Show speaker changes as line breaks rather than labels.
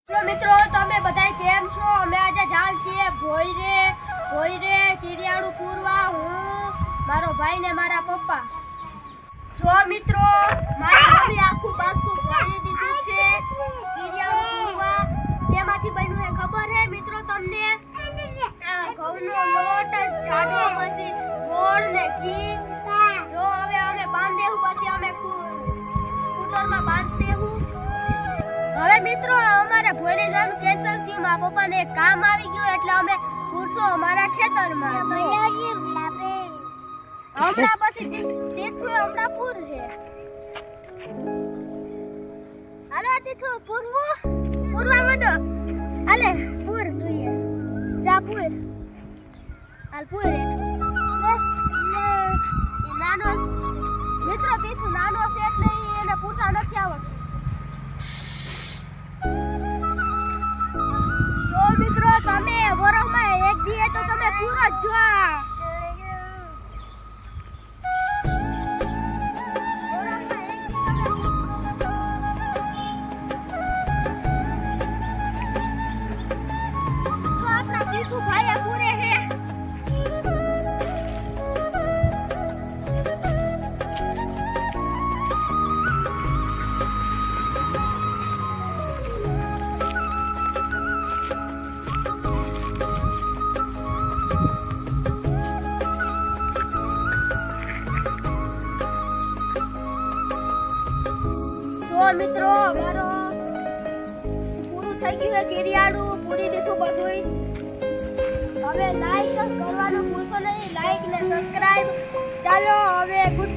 Hello મિત્રો, તમે બધા કેમ છો? અમે આજે જાલ છીએ ભોયરે કીડિયાળું પૂરવા, હું મારો ભાઈ ને મારા પપ્પા. જો મિત્રો, મારી મમ્મી આખું બાસ્કું ભરી દીધું છે કીડિયાળું પૂરવા. તેમાંથી બન્યું છે ખબર છે મિત્રો તમને? ઘઉંનો લોટ, જાડો, પછી ગોળ ને ઘી. જો હવે અમે બાંધેવું, પછી અમે સ્કૂટરમાં બાંધેવું. હવે મિત્રો, અમારે ભોયરે જવાનું કેન્સલ થયું. મારા પપ્પાને એક કામ આવી ગયું એટલે અમે પૂરશો અમારા ખેતરમાં. હમણાં પછી તીઠું હમણાં પૂર છે. હાલો તીઠું, પૂરવા માંડો. હાલે પૂર, તું જા પૂર. હાલ પૂર. નાનો મિત્રો, તીઠું નાનો છે એટલે એને પૂરતા નથી આવડતું. મિત્રો, તમે વરસમાં એક દી તો તમે પૂરો જ જો. આપણા તીસુ ભાઈ પૂરે છે. મિત્રો, અમારો પૂરું થઈ ગયું છે કીડિયાળું, પૂરી દીધું બધું. હવે લાઈક કરવાનું ભૂલશો નહીં, લાઈક ને સબસ્ક્રાઇબ. ચાલો હવે ગુડ